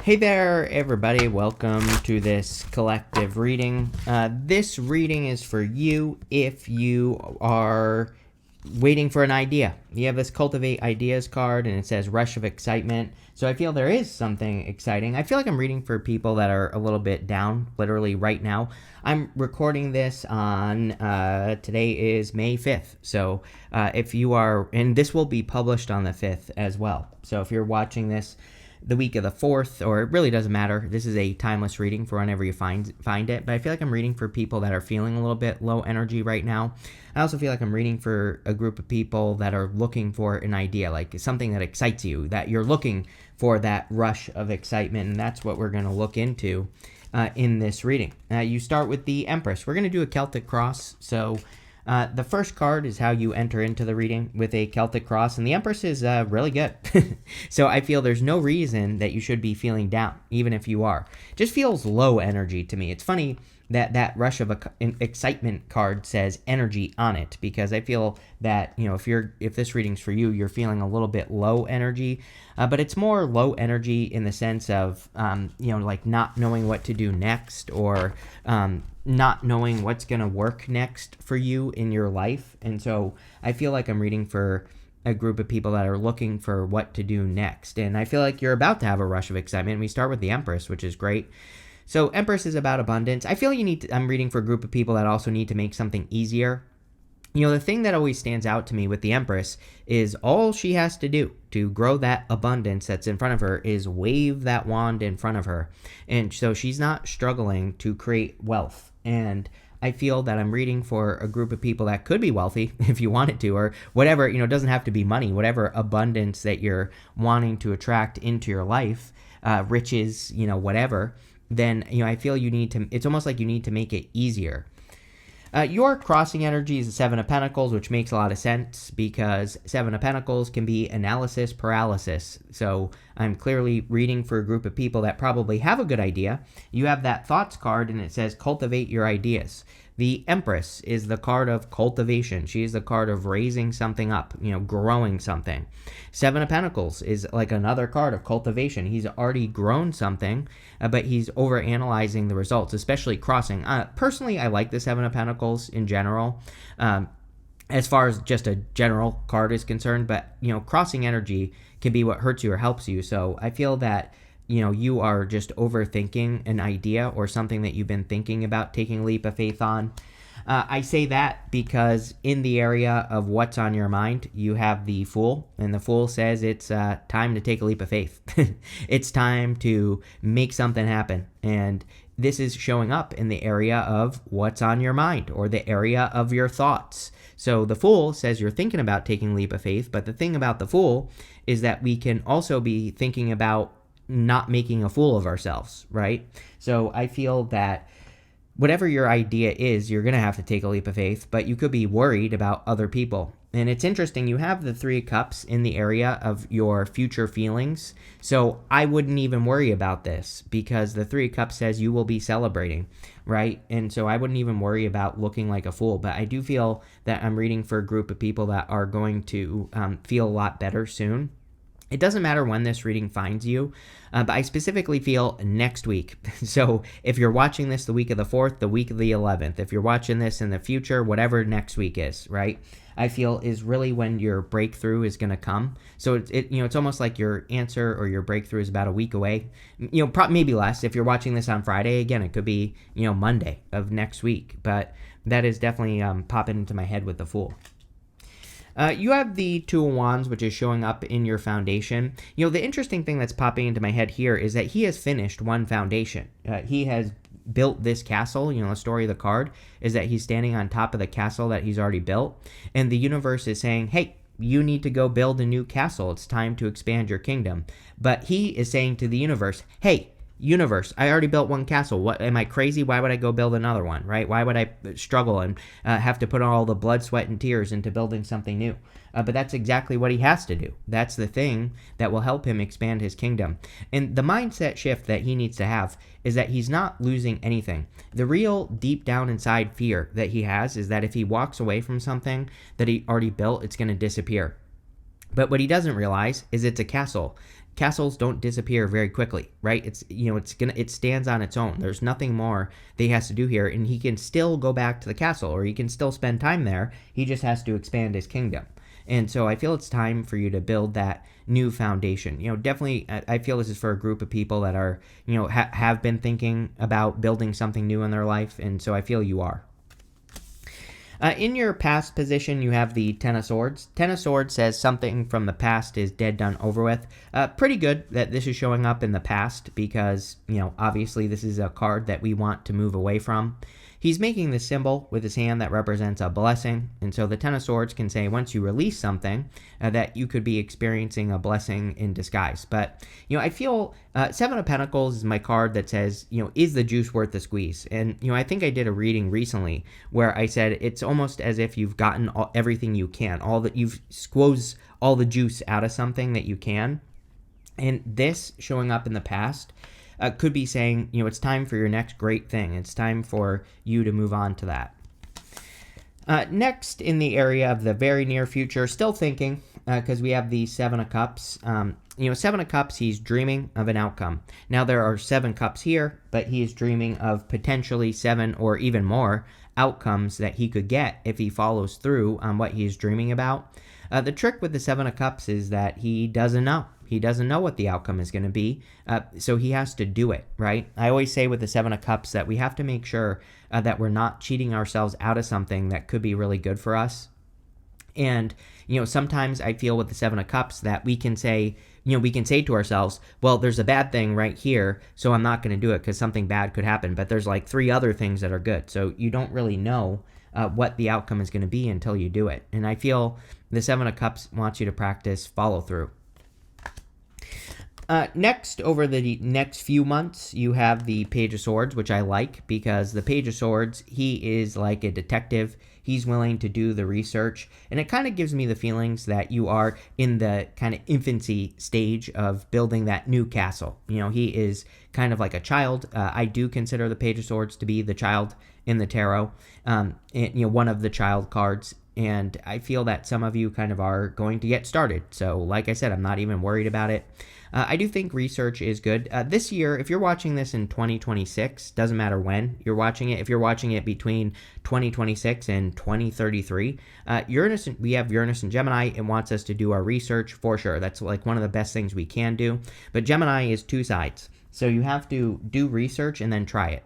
Hey there, everybody. Welcome to this collective reading. This reading is for you if you are waiting for an idea. You have this Cultivate Ideas card, and it says Rush of Excitement. So I feel there is something exciting. I feel like I'm reading for people that are a little bit down, literally right now. I'm recording this on, today is May 5th. So if you are, and this will be published on the 5th as well. So if you're watching this the week of the 4th, or it really doesn't matter. This is a timeless reading for whenever you find it, but I feel like I'm reading for people that are feeling a little bit low energy right now. I also feel like I'm reading for a group of people that are looking for an idea, like something that excites you, that you're looking for that rush of excitement, and that's what we're going to look into in this reading. You start with the Empress. We're going to do a Celtic cross, so the first card is how you enter into the reading with a Celtic cross, and the Empress is really good. So I feel there's no reason that you should be feeling down, even if you are. It just feels low energy to me. It's funny that that rush of excitement card says energy on it, because I feel that, you know, if this reading's for you, you're feeling a little bit low energy, but it's more low energy in the sense of, you know, like not knowing what to do next, or not knowing what's going to work next for you in your life. And so I feel like I'm reading for a group of people that are looking for what to do next. And I feel like you're about to have a rush of excitement. We start with the Empress, which is great. So Empress is about abundance. I feel I'm reading for a group of people that also need to make something easier. You know, the thing that always stands out to me with the Empress is all she has to do to grow that abundance that's in front of her is wave that wand in front of her. And so she's not struggling to create wealth. And I feel that I'm reading for a group of people that could be wealthy if you wanted to, or whatever, you know, it doesn't have to be money, whatever abundance that you're wanting to attract into your life, riches, you know, whatever, then, you know, I feel it's almost like you need to make it easier. Your crossing energy is the Seven of Pentacles, which makes a lot of sense because Seven of Pentacles can be analysis paralysis. So I'm clearly reading for a group of people that probably have a good idea. You have that Thoughts card, and it says cultivate your ideas. The Empress is the card of cultivation. She is the card of raising something up, you know, growing something. Seven of Pentacles is like another card of cultivation. He's already grown something, but he's overanalyzing the results, especially crossing. Personally, I like the Seven of Pentacles in general, as far as just a general card is concerned. But, you know, crossing energy can be what hurts you or helps you. So I feel that, you know, you are just overthinking an idea or something that you've been thinking about taking a leap of faith on. I say that because in the area of what's on your mind, you have the Fool, and the Fool says it's time to take a leap of faith. It's time to make something happen. And this is showing up in the area of what's on your mind, or the area of your thoughts. So the Fool says you're thinking about taking a leap of faith, but the thing about the Fool is that we can also be thinking about not making a fool of ourselves, right? So I feel that whatever your idea is, you're going to have to take a leap of faith, but you could be worried about other people. And it's interesting, you have the Three of Cups in the area of your future feelings. So I wouldn't even worry about this because the Three of Cups says you will be celebrating, right? And so I wouldn't even worry about looking like a fool. But I do feel that I'm reading for a group of people that are going to feel a lot better soon. It doesn't matter when this reading finds you, but I specifically feel next week. So if you're watching this the week of the 4th, the week of the 11th, if you're watching this in the future, whatever next week is, right, I feel is really when your breakthrough is going to come. So it's almost like your answer or your breakthrough is about a week away. You know, maybe less. If you're watching this on Friday, again, it could be, you know, Monday of next week. But that is definitely popping into my head with the Fool. You have the Two of Wands, which is showing up in your foundation. You know, the interesting thing that's popping into my head here is that he has finished one foundation. He has built this castle. You know, the story of the card is that he's standing on top of the castle that he's already built. And the universe is saying, hey, you need to go build a new castle. It's time to expand your kingdom. But he is saying to the universe, hey, universe, I already built one castle. What, am I crazy? Why would I go build another one, right? Why would I struggle and have to put all the blood, sweat, and tears into building something new? But that's exactly what he has to do. That's the thing that will help him expand his kingdom. And the mindset shift that he needs to have is that he's not losing anything. The real deep down inside fear that he has is that if he walks away from something that he already built, it's going to disappear. But what he doesn't realize is it's a castle. castles don't disappear very quickly, right? It stands on its own. There's nothing more that he has to do here, and he can still go back to the castle, or he can still spend time there. He just has to expand his kingdom. And so I feel it's time for you to build that new foundation. Definitely, I feel this is for a group of people that are, have been thinking about building something new in their life, and so I feel you are. In your past position, you have the Ten of Swords. Ten of Swords says something from the past is dead, done, over with. Pretty good that this is showing up in the past because, obviously this is a card that we want to move away from. He's making this symbol with his hand that represents a blessing, and so the Ten of Swords can say once you release something that you could be experiencing a blessing in disguise. But, I feel Seven of Pentacles is my card that says, is the juice worth the squeeze? And, I think I did a reading recently where I said it's almost as if you've gotten everything you can, you've squeezed all the juice out of something that you can. And this showing up in the past could be saying, it's time for your next great thing. It's time for you to move on to that. Next, in the area of the very near future, still thinking, because we have the Seven of Cups. Seven of Cups, he's dreaming of an outcome. Now, there are 7 cups here, but he is dreaming of potentially 7 or even more outcomes that he could get if he follows through on what he's dreaming about. The trick with the Seven of Cups is that he doesn't know. He doesn't know what the outcome is going to be, so he has to do it, right? I always say with the Seven of Cups that we have to make sure that we're not cheating ourselves out of something that could be really good for us. And, sometimes I feel with the Seven of Cups that we can say to ourselves, well, there's a bad thing right here, so I'm not going to do it because something bad could happen. But there's like 3 other things that are good. So you don't really know what the outcome is going to be until you do it. And I feel the Seven of Cups wants you to practice follow through. Next, over the next few months, you have the Page of Swords, which I like because the Page of Swords, he is like a detective. He's willing to do the research, and it kind of gives me the feelings that you are in the kind of infancy stage of building that new castle. He is kind of like a child. I do consider the Page of Swords to be the child in the tarot, one of the child cards. And I feel that some of you kind of are going to get started. So like I said, I'm not even worried about it. I do think research is good. This year, if you're watching this in 2026, doesn't matter when you're watching it. If you're watching it between 2026 and 2033, we have Uranus and Gemini. It wants us to do our research for sure. That's like one of the best things we can do. But Gemini is 2 sides. So you have to do research and then try it.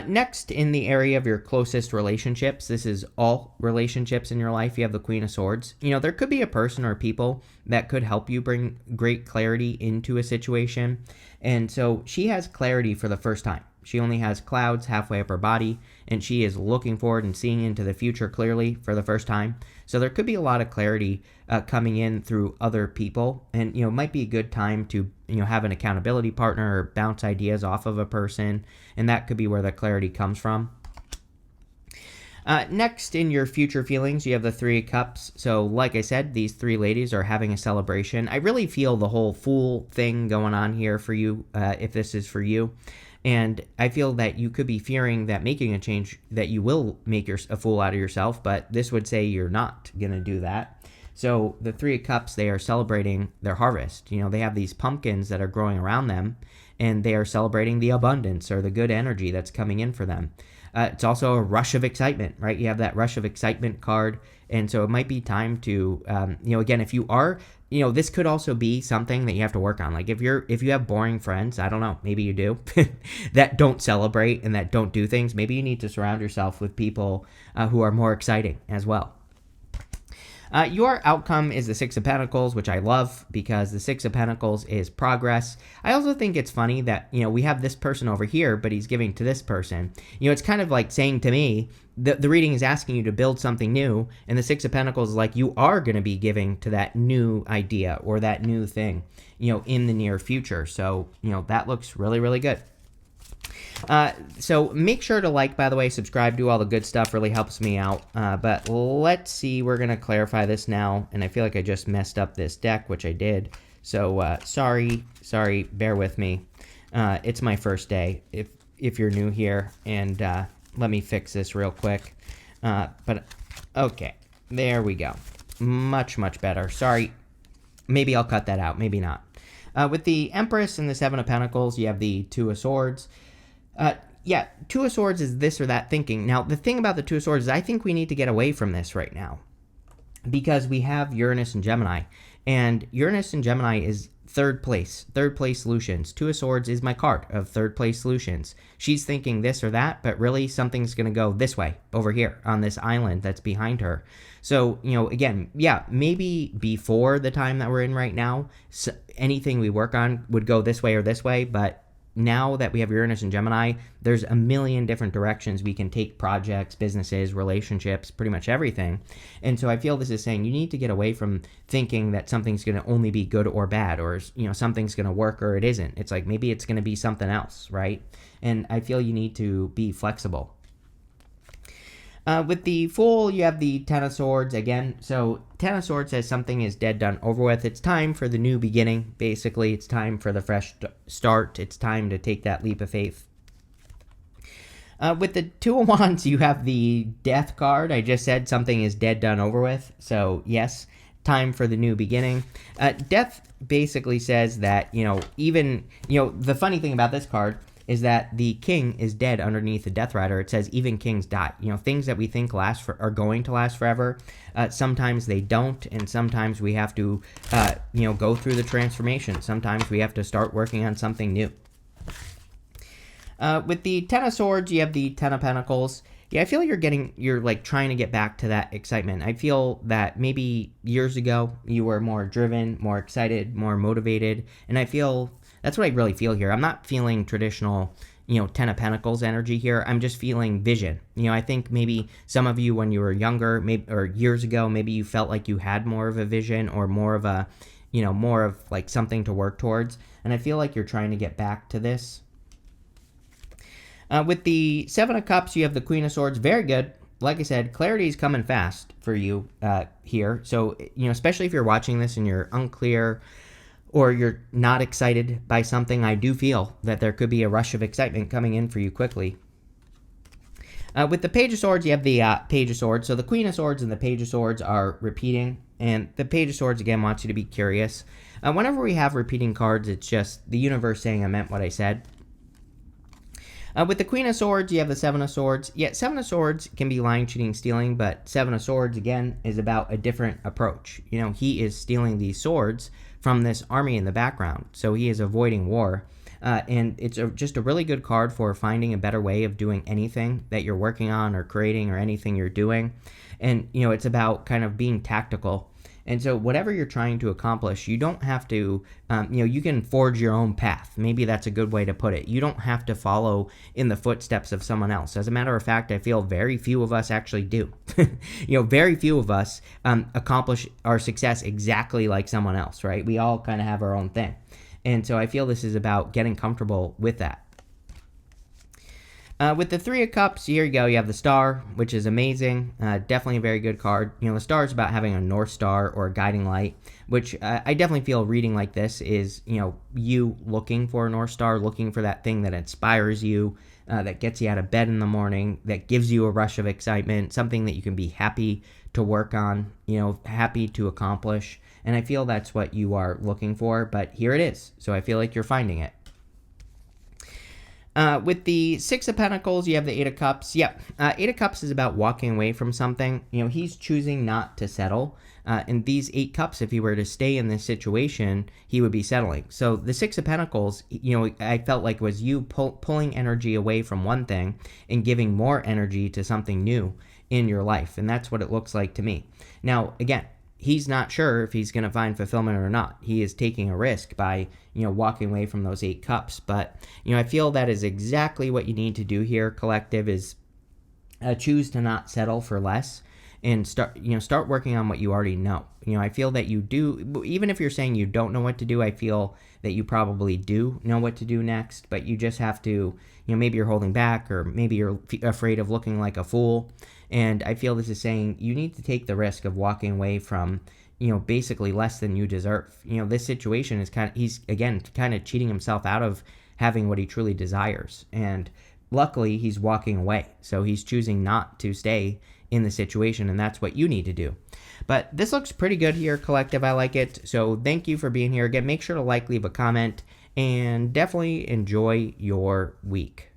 Next, in the area of your closest relationships, this is all relationships in your life. You have the Queen of Swords. There could be a person or people that could help you bring great clarity into a situation. And so she has clarity for the first time. She only has clouds halfway up her body, and she is looking forward and seeing into the future clearly for the first time. So there could be a lot of clarity coming in through other people, and it might be a good time to have an accountability partner or bounce ideas off of a person, and that could be where the clarity comes from. Next, in your future feelings, you have the 3 of Cups. So like I said, these 3 ladies are having a celebration. I really feel the whole fool thing going on here for you, if this is for you. And I feel that you could be fearing that making a change, that you will make a fool out of yourself, but this would say you're not going to do that. So the 3 of Cups, they are celebrating their harvest. They have these pumpkins that are growing around them, and they are celebrating the abundance or the good energy that's coming in for them. It's also a rush of excitement, right? You have that rush of excitement card. And so it might be time to, again, if you are, this could also be something that you have to work on. Like if you have boring friends, I don't know, maybe you do, that don't celebrate and that don't do things. Maybe you need to surround yourself with people who are more exciting as well. Your outcome is the 6 of Pentacles, which I love because the 6 of Pentacles is progress. I also think it's funny that, we have this person over here, but he's giving to this person. It's kind of like saying to me, the reading is asking you to build something new, and the 6 of Pentacles is like you are going to be giving to that new idea or that new thing, in the near future. So, that looks really, really good. So make sure to like, by the way, subscribe, do all the good stuff, really helps me out. But let's see, we're going to clarify this now. And I feel like I just messed up this deck, which I did. So, sorry, bear with me. It's my first day if you're new here, and, let me fix this real quick. But okay, there we go. Much, much better. Sorry. Maybe I'll cut that out, maybe not. With the Empress and the Seven of Pentacles, you have the Two of Swords. Yeah, Two of Swords is this or that thinking. Now, the thing about the Two of Swords is I think we need to get away from this right now because we have Uranus and Gemini. And Uranus and Gemini is third place solutions. Two of Swords is my card of third place solutions. She's thinking this or that, but really something's going to go this way over here on this island that's behind her. So, again, yeah, maybe before the time that we're in right now, anything we work on would go this way or this way, but now that we have Uranus and Gemini, there's a million different directions we can take projects, businesses, relationships, pretty much everything. And so I feel this is saying you need to get away from thinking that something's going to only be good or bad, or something's going to work or it isn't. It's like maybe it's going to be something else, right? And I feel you need to be flexible. With the Fool, you have the Ten of Swords again. So Ten of Swords says something is dead, done, over with. It's time for the new beginning. Basically, it's time for the fresh start. It's time to take that leap of faith. With the Two of Wands, you have the Death card. I just said something is dead, done, over with. So yes, time for the new beginning. Death basically says that, the funny thing about this card is that the king is dead underneath the Death Rider. It says even kings die. Things that we think are going to last forever, sometimes they don't, and sometimes we have to, go through the transformation. Sometimes we have to start working on something new. With the Ten of Swords, you have the Ten of Pentacles. Yeah, I feel you're like trying to get back to that excitement. I feel that maybe years ago you were more driven, more excited, more motivated, and I feel that's what I really feel here. I'm not feeling traditional, Ten of Pentacles energy here. I'm just feeling vision. I think maybe some of you when you were younger, or years ago, maybe you felt like you had more of a vision or more of a, more of like something to work towards. And I feel like you're trying to get back to this. With the Seven of Cups, you have the Queen of Swords. Very good. Like I said, clarity is coming fast for you here. So, especially if you're watching this and you're unclear or you're not excited by something, I do feel that there could be a rush of excitement coming in for you quickly. With the Page of Swords, you have the Page of Swords. So the Queen of Swords and the Page of Swords are repeating. And the Page of Swords, again, wants you to be curious. Whenever we have repeating cards, it's just the universe saying I meant what I said. With the Queen of Swords, you have the Seven of Swords. Yeah, Seven of Swords can be lying, cheating, stealing, but Seven of Swords, again, is about a different approach. He is stealing these swords from this army in the background, so he is avoiding war. And it's just a really good card for finding a better way of doing anything that you're working on or creating or anything you're doing. And, it's about kind of being tactical. And so whatever you're trying to accomplish, you don't have to, you can forge your own path. Maybe that's a good way to put it. You don't have to follow in the footsteps of someone else. As a matter of fact, I feel very few of us actually do. Very few of us accomplish our success exactly like someone else, right? We all kind of have our own thing. And so I feel this is about getting comfortable with that. With the Three of Cups, here you go. You have the Star, which is amazing. Definitely a very good card. The Star is about having a North Star or a guiding light, which I definitely feel reading like this is, you looking for a North Star, looking for that thing that inspires you, that gets you out of bed in the morning, that gives you a rush of excitement, something that you can be happy to work on, happy to accomplish. And I feel that's what you are looking for, but here it is. So I feel like you're finding it. With the Six of Pentacles, you have the Eight of Cups. Yep, Eight of Cups is about walking away from something. He's choosing not to settle. And these Eight Cups, if he were to stay in this situation, he would be settling. So the Six of Pentacles, I felt like was you pulling energy away from one thing and giving more energy to something new in your life. And that's what it looks like to me. Now, again, he's not sure if he's going to find fulfillment or not. He is taking a risk by, walking away from those Eight Cups. But, I feel that is exactly what you need to do here, collective, is choose to not settle for less and start working on what you already know. I feel that you do, even if you're saying you don't know what to do, I feel that you probably do know what to do next, but you just have to, maybe you're holding back or maybe you're afraid of looking like a fool. And I feel this is saying you need to take the risk of walking away from, basically less than you deserve. This situation is he's again kind of cheating himself out of having what he truly desires. And luckily he's walking away. So he's choosing not to stay in the situation, and that's what you need to do. But this looks pretty good here, collective. I like it. So thank you for being here. Again, make sure to like, leave a comment, and definitely enjoy your week.